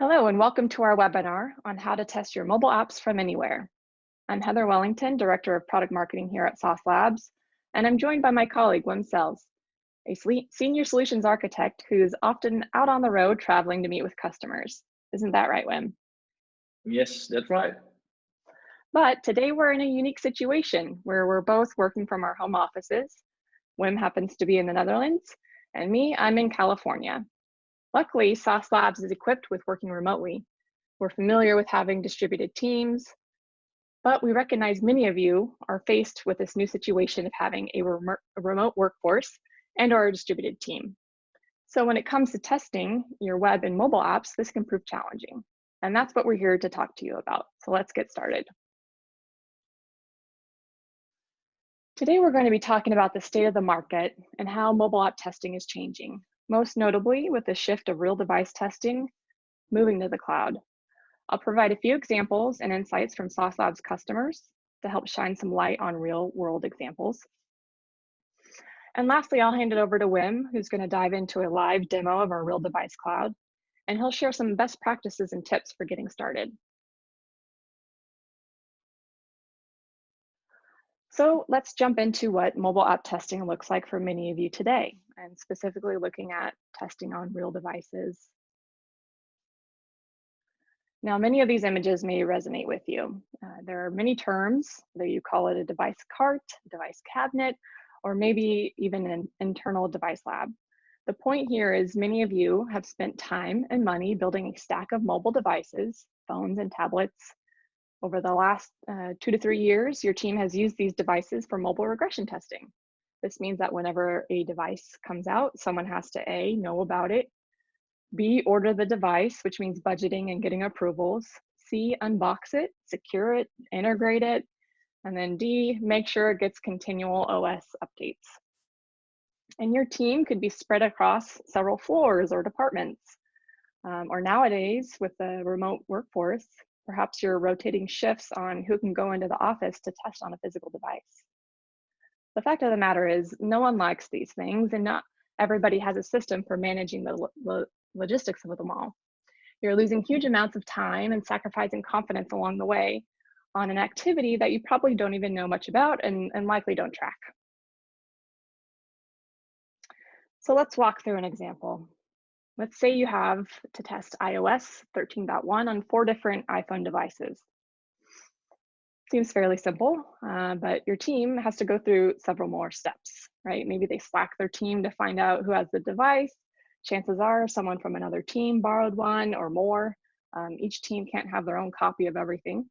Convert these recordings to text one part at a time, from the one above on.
Hello and welcome to our webinar on how to test your mobile apps from anywhere. I'm Heather Wellington, Director of Product Marketing here at Sauce Labs, and I'm joined by my colleague, Wim Sells, a Senior Solutions Architect who's often out on the road traveling to meet with customers. Isn't that right, Wim? Yes, that's right. But today we're in a unique situation where we're both working from our home offices. Wim happens to be in the Netherlands, and me, I'm in California. Luckily, Sauce Labs is equipped with working remotely. We're familiar with having distributed teams, but we recognize many of you are faced with this new situation of having a remote workforce and or a distributed team. So when it comes to testing your web and mobile apps, this can prove challenging. And that's what we're here to talk to you about. So let's get started. Today, we're going to be talking about the state of the market and how mobile app testing is changing, most notably with the shift of real device testing moving to the cloud. I'll provide a few examples and insights from Sauce Labs customers to help shine some light on real world examples. And lastly, I'll hand it over to Wim, who's going to dive into a live demo of our real device cloud, and he'll share some best practices and tips for getting started. So let's jump into what mobile app testing looks like for many of you today, and specifically looking at testing on real devices. Now, many of these images may resonate with you. There are many terms, whether you call it a device cart, device cabinet, or maybe even an internal device lab. The point here is many of you have spent time and money building a stack of mobile devices, phones and tablets. Over the last 2 to 3 years, your team has used these devices for mobile regression testing. This means that whenever a device comes out, someone has to A, know about it, B, order the device, which means budgeting and getting approvals, C, unbox it, secure it, integrate it, and then D, make sure it gets continual OS updates. And your team could be spread across several floors or departments. Or nowadays, with the remote workforce, perhaps you're rotating shifts on who can go into the office to test on a physical device. The fact of the matter is, no one likes these things, and not everybody has a system for managing the logistics of them all. You're losing huge amounts of time and sacrificing confidence along the way on an activity that you probably don't even know much about and likely don't track. So let's walk through an example. Let's say you have to test iOS 13.1 on 4 different iPhone devices. Seems fairly simple, but your team has to go through several more steps, right? Maybe they Slack their team to find out who has the device. Chances are someone from another team borrowed one or more. Each team can't have their own copy of everything.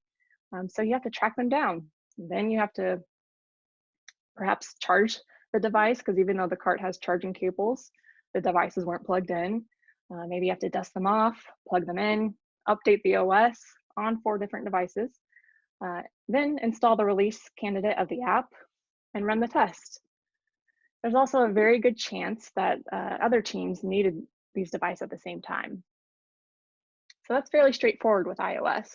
So you have to track them down. Then you have to perhaps charge the device, because even though the cart has charging cables, the devices weren't plugged in. Maybe you have to dust them off, plug them in, update the OS on 4 different devices, then install the release candidate of the app and run the test. There's also a very good chance that other teams needed these devices at the same time. So that's fairly straightforward with iOS.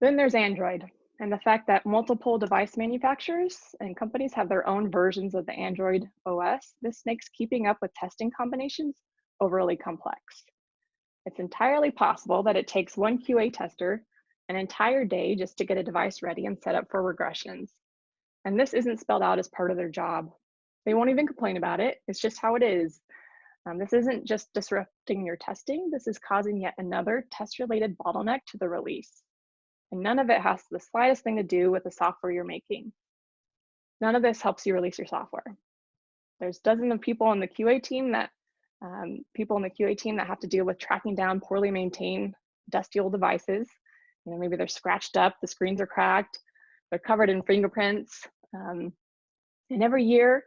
Then there's Android, and the fact that multiple device manufacturers and companies have their own versions of the Android OS, this makes keeping up with testing combinations overly complex. It's entirely possible that it takes one QA tester an entire day just to get a device ready and set up for regressions. And this isn't spelled out as part of their job. They won't even complain about it. It's just how it is. This isn't just disrupting your testing. This is causing yet another test-related bottleneck to the release. And none of it has the slightest thing to do with the software you're making. None of this helps you release your software. There's dozens of people in the QA team that have to deal with tracking down poorly maintained, dusty old devices. Maybe they're scratched up, the screens are cracked, they're covered in fingerprints. And every year,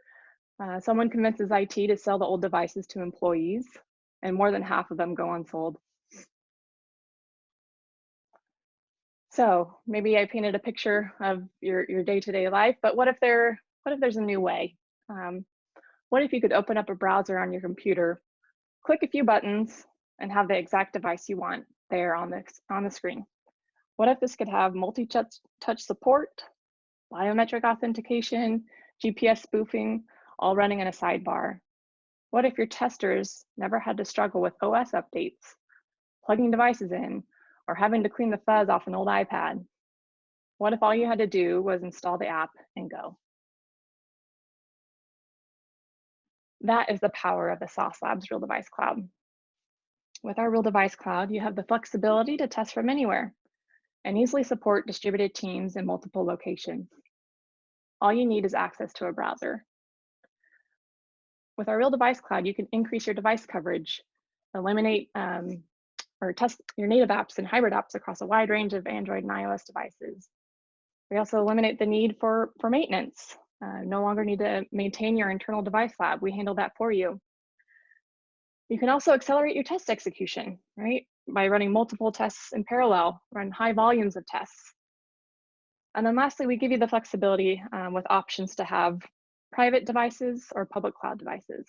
someone convinces IT to sell the old devices to employees, and more than half of them go unsold. So maybe I painted a picture of your day-to-day life, but what if there's a new way? What if you could open up a browser on your computer, click a few buttons, and have the exact device you want there on the screen? What if this could have multi-touch support, biometric authentication, GPS spoofing, all running in a sidebar? What if your testers never had to struggle with OS updates, plugging devices in, or having to clean the fuzz off an old iPad? What if all you had to do was install the app and go? That is the power of the Sauce Labs Real Device Cloud. With our Real Device Cloud, you have the flexibility to test from anywhere and easily support distributed teams in multiple locations. All you need is access to a browser. With our Real Device Cloud, you can increase your device coverage, eliminate or test your native apps and hybrid apps across a wide range of Android and iOS devices. We also eliminate the need for maintenance. No longer need to maintain your internal device lab. We handle that for you. You can also accelerate your test execution, right? By running multiple tests in parallel, run high volumes of tests. And then lastly, we give you the flexibility with options to have private devices or public cloud devices.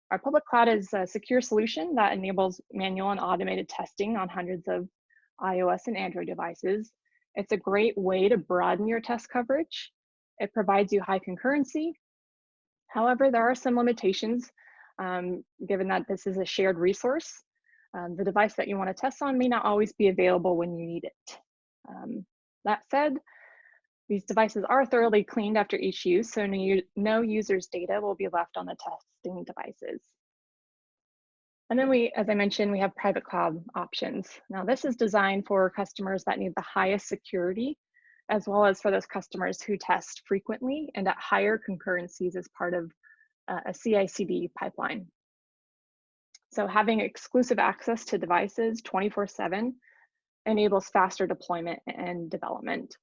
Our public cloud is a secure solution that enables manual and automated testing on hundreds of iOS and Android devices. It's a great way to broaden your test coverage. It provides you high concurrency. However, there are some limitations given that this is a shared resource. The device that you want to test on may not always be available when you need it. That said, these devices are thoroughly cleaned after each use, so no user's data will be left on the testing devices. And then as I mentioned, we have private cloud options. Now this is designed for customers that need the highest security, as well as for those customers who test frequently and at higher concurrencies as part of a CI/CD pipeline. So having exclusive access to devices 24/7 enables faster deployment and development.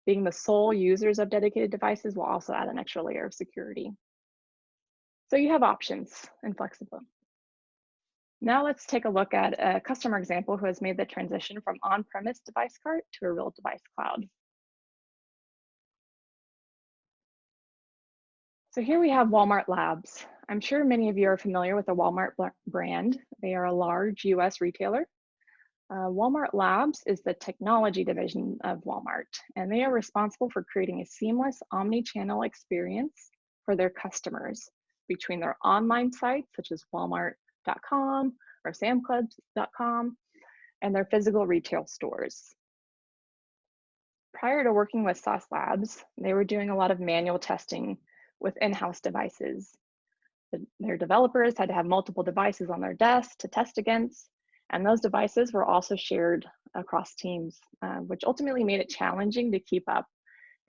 Being the sole users of dedicated devices will also add an extra layer of security. So you have options and flexibility. Now let's take a look at a customer example who has made the transition from on-premise device cart to a real device cloud. So here we have Walmart Labs. I'm sure many of you are familiar with the Walmart brand. They are a large US retailer. Walmart Labs is the technology division of Walmart, and they are responsible for creating a seamless omni-channel experience for their customers between their online sites, such as walmart.com or samclubs.com, and their physical retail stores. Prior to working with Sauce Labs, they were doing a lot of manual testing with in-house devices. Their developers had to have multiple devices on their desk to test against, and those devices were also shared across teams, which ultimately made it challenging to keep up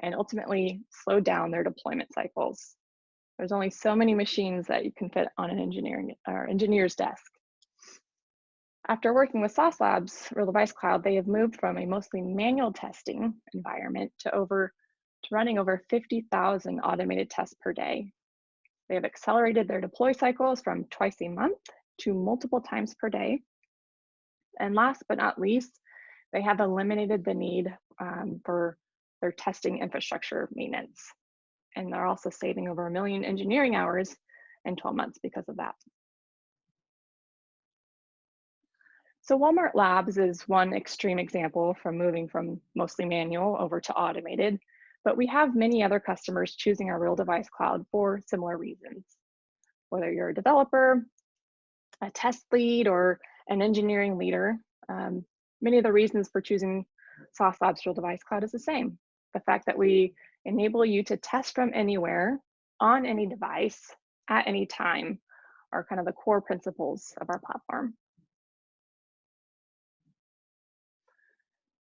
and ultimately slowed down their deployment cycles. There's only so many machines that you can fit on an engineer's desk. After working with Sauce Labs Real Device Cloud, they have moved from a mostly manual testing environment to running over 50,000 automated tests per day. They have accelerated their deploy cycles from twice a month to multiple times per day. And last but not least, they have eliminated the need for their testing infrastructure maintenance. And they're also saving over 1 million engineering hours in 12 months because of that. So Walmart Labs is one extreme example from moving from mostly manual over to automated, but we have many other customers choosing our Real Device Cloud for similar reasons. Whether you're a developer, a test lead, or an engineering leader, many of the reasons for choosing Sauce Labs Real Device Cloud is the same. The fact that we enable you to test from anywhere, on any device, at any time, are kind of the core principles of our platform.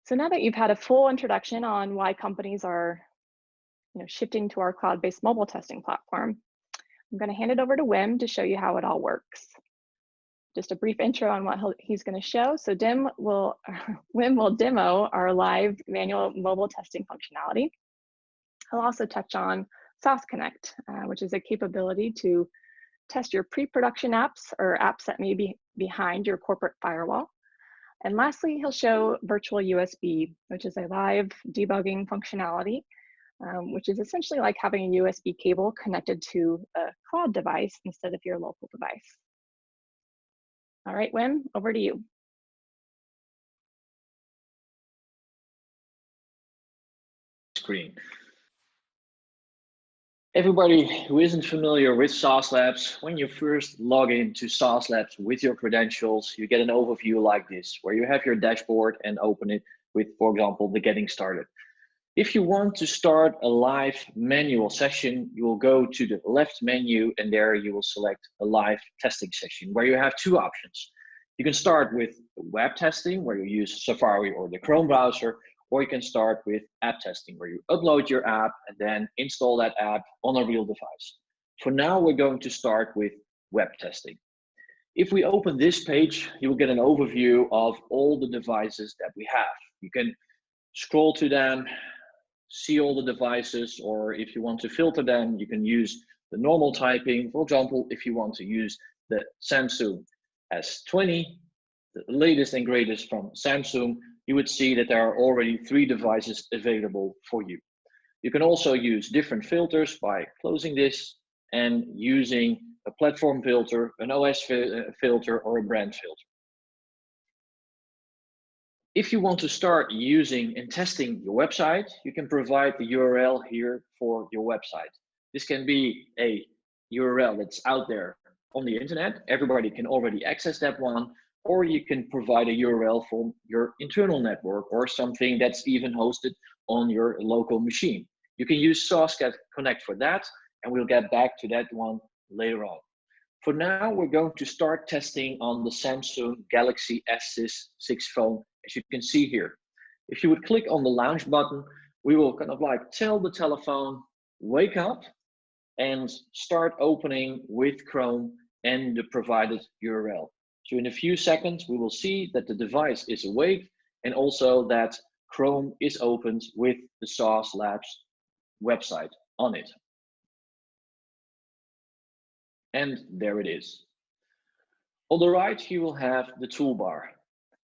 So now that you've had a full introduction on why companies are shifting to our cloud-based mobile testing platform, I'm going to hand it over to Wim to show you how it all works. Just a brief intro on what he's going to show. So Wim will demo our live manual mobile testing functionality. He'll also touch on Sauce Connect, which is a capability to test your pre-production apps or apps that may be behind your corporate firewall. And lastly, he'll show virtual USB, which is a live debugging functionality, which is essentially like having a USB cable connected to a cloud device instead of your local device. All right, Wim, over to you. Screen. Everybody who isn't familiar with SaaS Labs, when you first log into SaaS Labs with your credentials, you get an overview like this, where you have your dashboard and open it with, for example, the getting started. If you want to start a live manual session, you will go to the left menu and there you will select a live testing session where you have two options. You can start with web testing where you use Safari or the Chrome browser, or you can start with app testing where you upload your app and then install that app on a real device. For now, we're going to start with web testing. If we open this page, you will get an overview of all the devices that we have. You can scroll to them, see all the devices, or if you want to filter them, you can use the normal typing. For example, if you want to use the Samsung S20, the latest and greatest from Samsung, you would see that there are already 3 devices available for you. You can also use different filters by closing this and using a platform filter, an OS filter, or a brand filter. If you want to start using and testing your website, you can provide the URL here for your website. This can be a URL that's out there on the internet. Everybody can already access that one, or you can provide a URL from your internal network or something that's even hosted on your local machine. You can use SaaS Connect for that, and we'll get back to that one later on. For now, we're going to start testing on the Samsung Galaxy S6 phone, as you can see here. If you would click on the launch button, we will kind of like tell the telephone, wake up and start opening with Chrome and the provided URL. So in a few seconds, we will see that the device is awake and also that Chrome is opened with the SaaS Labs website on it. And there it is. On the right, you will have the toolbar.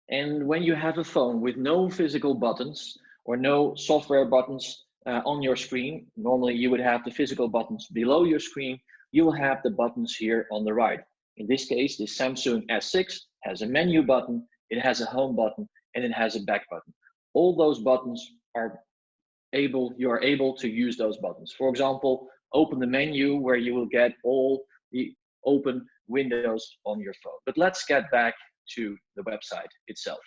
And when you have a phone with no physical buttons or no software buttons on your screen, normally you would have the physical buttons below your screen, you will have the buttons here on the right. In this case, the Samsung S6 has a menu button, it has a home button, and it has a back button. All those buttons are you are able to use those buttons. For example, open the menu where you will get all the open windows on your phone. But let's get back to the website itself.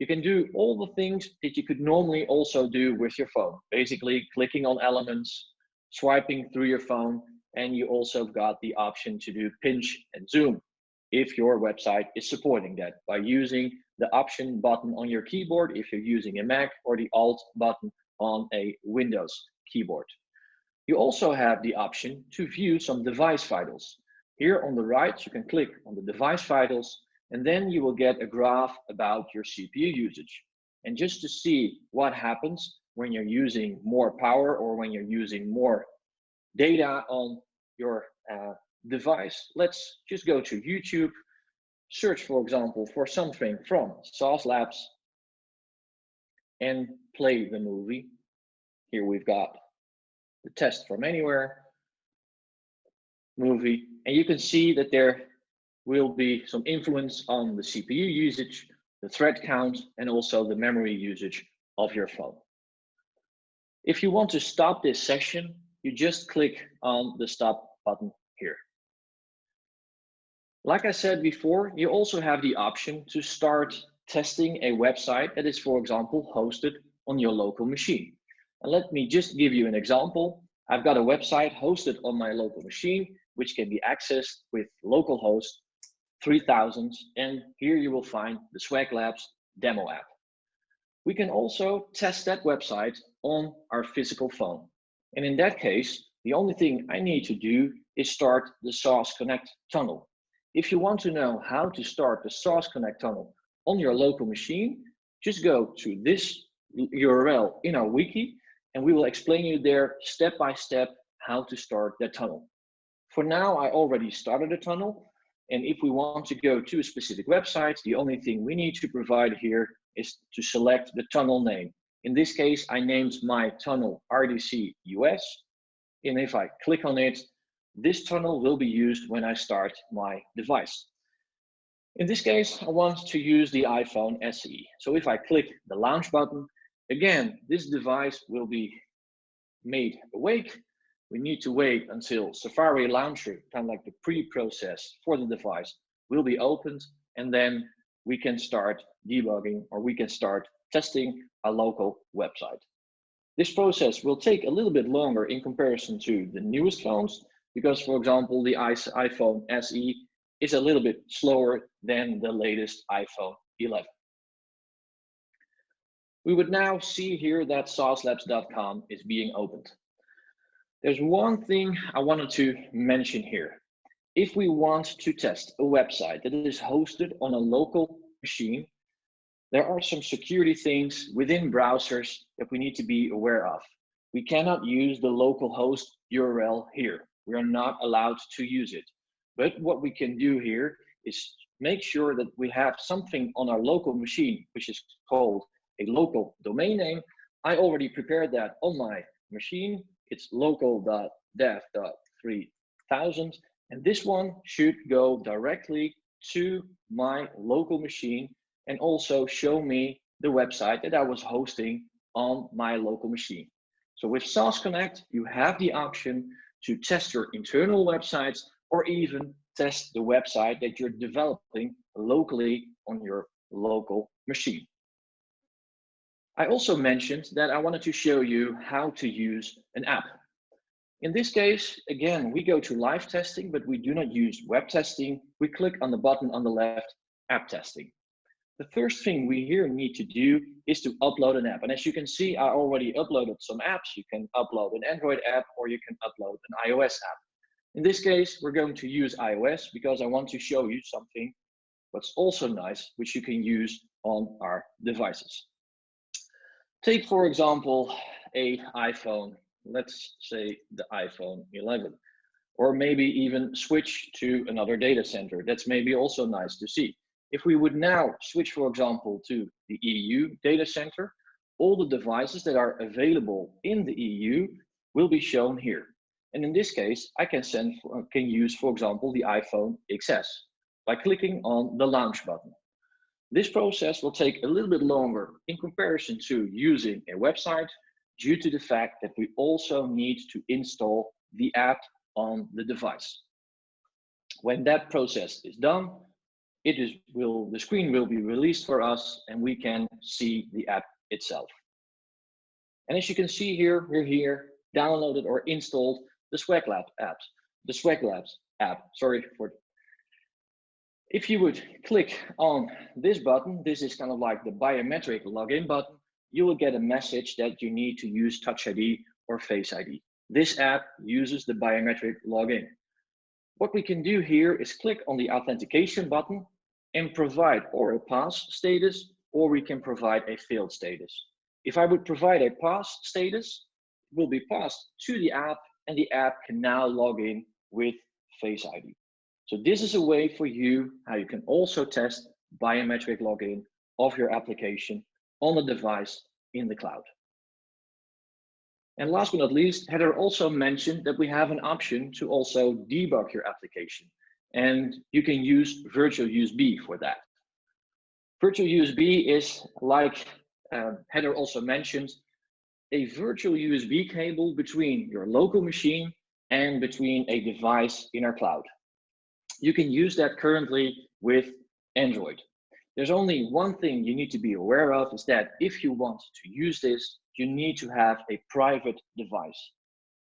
You can do all the things that you could normally also do with your phone. Basically clicking on elements, swiping through your phone, and you also got the option to do pinch and zoom if your website is supporting that by using the option button on your keyboard if you're using a Mac, or the Alt button on a Windows keyboard. You also have the option to view some device vitals. Here on the right, you can click on the device vitals, and then you will get a graph about your CPU usage. And just to see what happens when you're using more power or when you're using more data on your device, let's just go to YouTube, search, for example, for something from SaaS Labs, and play the movie. Here we've got the test from anywhere movie, and you can see that there will be some influence on the CPU usage, the thread count, and also the memory usage of your phone. If you want to stop this session, you just click on the stop button here. Like I said before, you also have the option to start testing a website that is, for example, hosted on your local machine. And let me just give you an example. I've got a website hosted on my local machine, which can be accessed with localhost 3000, and here you will find the Swag Labs demo app. We can also test that website on our physical phone. And in that case, the only thing I need to do is start the SaaS Connect tunnel. If you want to know how to start the SaaS Connect tunnel on your local machine, just go to this URL in our wiki, and we will explain you there step by step how to start that tunnel. For now, I already started a tunnel, and if we want to go to a specific website, the only thing we need to provide here is to select the tunnel name. In this case, I named my tunnel RDC US, and if I click on it, this tunnel will be used when I start my device. In this case, I want to use the iPhone SE. So if I click the launch button, again, this device will be made awake we need to wait until Safari Launcher, kind of like the pre-process for the device, will be opened, and then we can start debugging, or we can start testing a local website. This process will take a little bit longer in comparison to the newest phones, because, for example, the iPhone SE is a little bit slower than the latest iPhone 11. We would now see here that saucelabs.com is being opened. There's one thing I wanted to mention here. If we want to test a website that is hosted on a local machine, there are some security things within browsers that we need to be aware of. We cannot use the local host URL here. We are not allowed to use it. But what we can do here is make sure that we have something on our local machine, which is called a local domain name. I already prepared that on my machine. It's local.dev.3000, and this one should go directly to my local machine and also show me the website that I was hosting on my local machine. So with SaaS Connect, you have the option to test your internal websites, or even test the website that you're developing locally on your local machine. I also mentioned that I wanted to show you how to use an app. In this case, again, we go to live testing, but we do not use web testing. We click on the button on the left, app testing. The first thing we here need to do is to upload an app. And as you can see, I already uploaded some apps. You can upload an Android app, or you can upload an iOS app. In this case, we're going to use iOS because I want to show you something what's also nice, which you can use on our devices. Take, for example, an iPhone, let's say the iPhone 11, or maybe even switch to another data center. That's maybe also nice to see. If we would now switch, for example, to the EU data center, all the devices that are available in the EU will be shown here. And in this case, I can use, for example, the iPhone XS by clicking on the launch button. This process will take a little bit longer in comparison to using a website, due to the fact that we also need to install the app on the device. When that process is done, the screen will be released for us, and we can see the app itself. And as you can see here, we're here, downloaded or installed the Swag Labs app. Sorry for. If you would click on this button, this is kind of like the biometric login button, you will get a message that you need to use Touch ID or Face ID. This app uses the biometric login. What we can do here is click on the authentication button and provide or a pass status, or we can provide a failed status. If I would provide a pass status, it will be passed to the app, and the app can now log in with Face ID. So this is a way for you how you can also test biometric login of your application on the device in the cloud. And last but not least, Heather also mentioned that we have an option to also debug your application, and you can use virtual USB for that. Virtual USB is, like Heather also mentioned, a virtual USB cable between your local machine and between a device in our cloud. You can use that currently with Android. There's only one thing you need to be aware of, is that if you want to use this, you need to have a private device.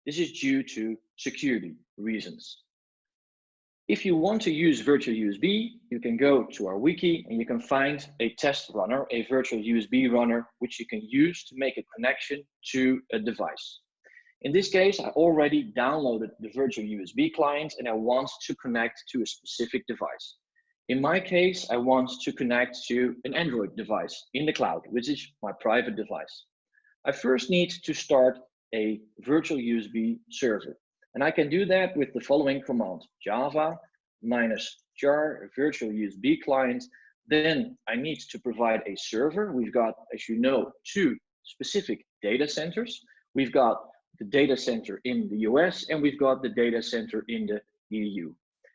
This is due to security reasons. If you want to use virtual USB, you can go to our wiki and you can find a test runner, a virtual USB runner, which you can use to make a connection to a device. In this case, I already downloaded the virtual USB client and I want to connect to a specific device. In my case, I want to connect to an Android device in the cloud, which is my private device. I first need to start a virtual USB server. And I can do that with the following command: java -jar virtual USB client. Then I need to provide a server. We've got, as you know, 2 specific data centers. We've got the data center in the US, and we've got the data center in the EU.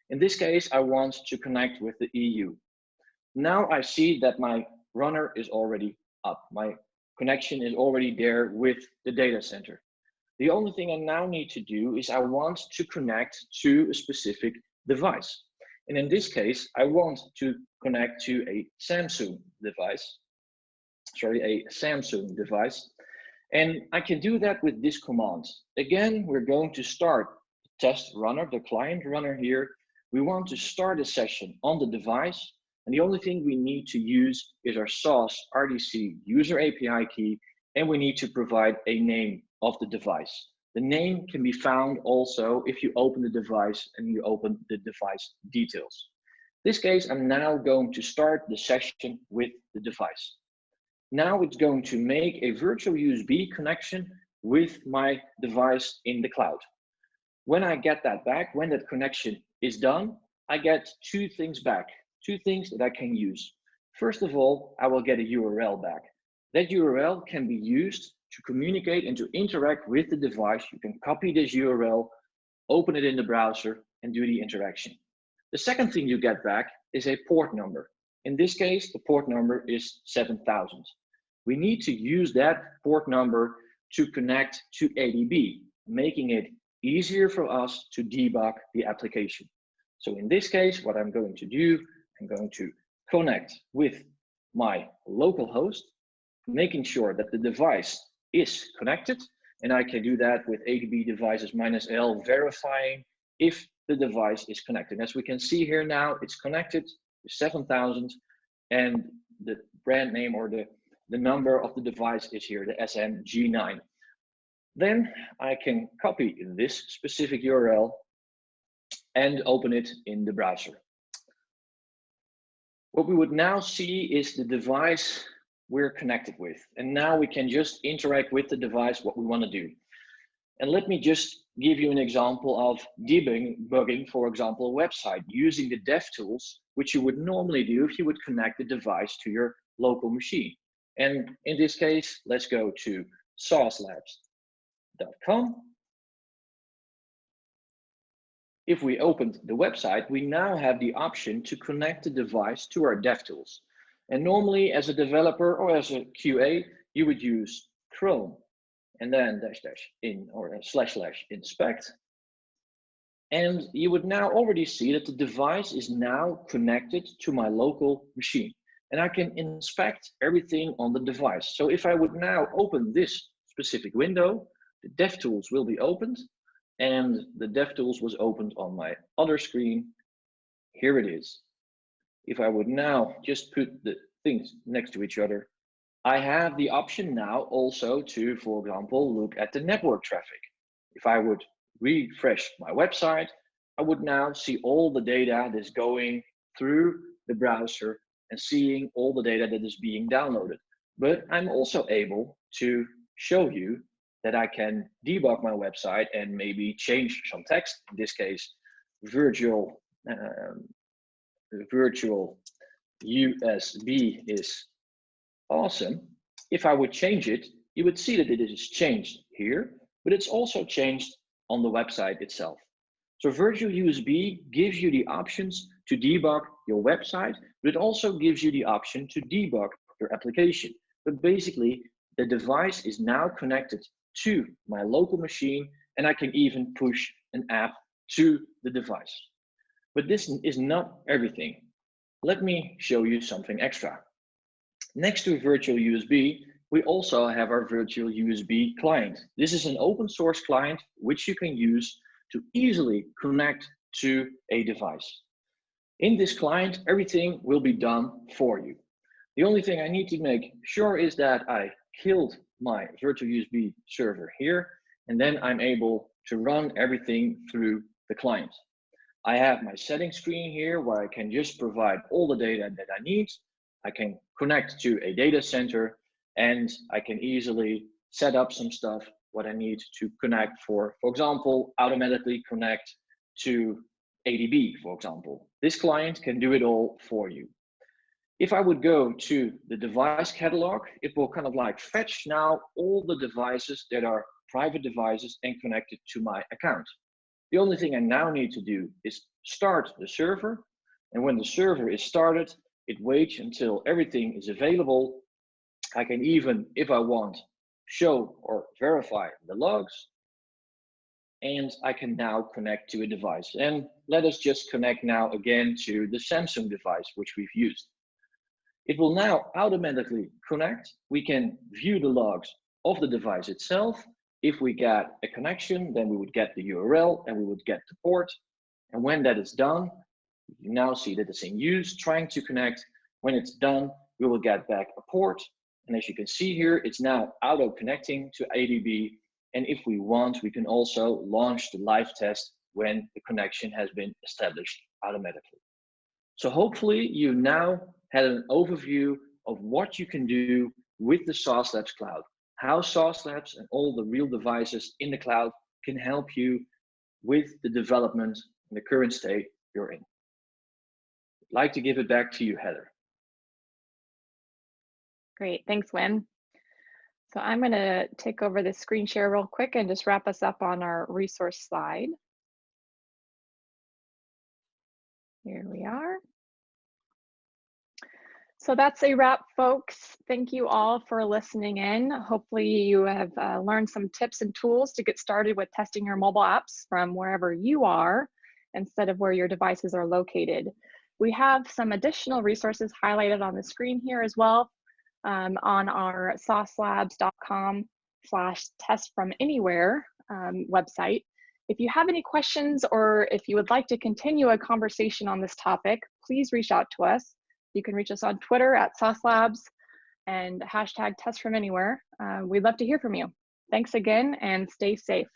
In this case, I want to connect with the EU. Now I see that my runner is already up. My connection is already there with the data center. The only thing I now need to do is I want to connect to a specific device. And in this case, I want to connect to a Samsung device. And I can do that with this command. Again, we're going to start the test runner, the client runner here. We want to start a session on the device. And the only thing we need to use is our SOS RDC user API key. And we need to provide a name of the device. The name can be found also if you open the device and you open the device details. In this case, I'm now going to start the session with the device. Now it's going to make a virtual USB connection with my device in the cloud. When I get that back, when that connection is done, I get two things back, two things that I can use. First of all, I will get a URL back. That URL can be used to communicate and to interact with the device. You can copy this URL, open it in the browser, and do the interaction. The second thing you get back is a port number. In this case, the port number is 7000. We need to use that port number to connect to ADB, making it easier for us to debug the application. So in this case, what I'm going to do, I'm going to connect with my local host, making sure that the device is connected. And I can do that with ADB devices -L, verifying if the device is connected. As we can see here now, it's connected to 7000, and the brand name or the number of the device is here, the SMG9. Then I can copy this specific URL and open it in the browser. What we would now see is the device we're connected with. And now we can just interact with the device, what we want to do. And let me just give you an example of debugging, for example, a website using the DevTools, which you would normally do if you would connect the device to your local machine. And in this case, let's go to saucelabs.com. If we opened the website, we now have the option to connect the device to our DevTools. And normally as a developer or as a QA, you would use Chrome and then --in or /inspect. And you would now already see that the device is now connected to my local machine. And I can inspect everything on the device. So if I would now open this specific window, the DevTools will be opened, and the DevTools was opened on my other screen. Here it is. If I would now just put the things next to each other, I have the option now also to, for example, look at the network traffic. If I would refresh my website, I would now see all the data that's going through the browser and seeing all the data that is being downloaded. But I'm also able to show you that I can debug my website and maybe change some text. In this case, virtual USB is awesome. If I would change it, you would see that it is changed here, but it's also changed on the website itself. So virtual USB gives you the options to debug your website, but it also gives you the option to debug your application. But basically, the device is now connected to my local machine, and I can even push an app to the device. But this is not everything. Let me show you something extra. Next to virtual USB, we also have our virtual USB client. This is an open source client which you can use to easily connect to a device. In this client, everything will be done for you. The only thing I need to make sure is that I killed my virtual USB server here, and then I'm able to run everything through the client. I have my settings screen here where I can just provide all the data that I need. I can connect to a data center, and I can easily set up some stuff what I need to connect for example, automatically connect to ADB, for example. This client can do it all for you. If I would go to the device catalog, it will kind of like fetch now all the devices that are private devices and connected to my account. The only thing I now need to do is start the server. And when the server is started, it waits until everything is available. I can even, if I want, show or verify the logs. and I can now connect to a device. And let us just connect now again to the Samsung device, which we've used. It will now automatically connect. We can view the logs of the device itself. If we get a connection, then we would get the URL and we would get the port. And when that is done, you now see that it's in use, trying to connect. When it's done, we will get back a port. And as you can see here, it's now auto connecting to ADB. And if we want, we can also launch the live test when the connection has been established automatically. So hopefully you now had an overview of what you can do with the Sauce Labs cloud, how Sauce Labs and all the real devices in the cloud can help you with the development in the current state you're in. I'd like to give it back to you, Heather. Great, thanks, Wim. So I'm going to take over the screen share real quick and just wrap us up on our resource slide. Here we are. So that's a wrap, folks. Thank you all for listening in. Hopefully you have learned some tips and tools to get started with testing your mobile apps from wherever you are instead of where your devices are located. We have some additional resources highlighted on the screen here as well on our saucelabs.com/testfromanywhere website. If you have any questions or if you would like to continue a conversation on this topic, please reach out to us. You can reach us on Twitter at saucelabs and #testfromanywhere. We'd love to hear from you. Thanks again and stay safe.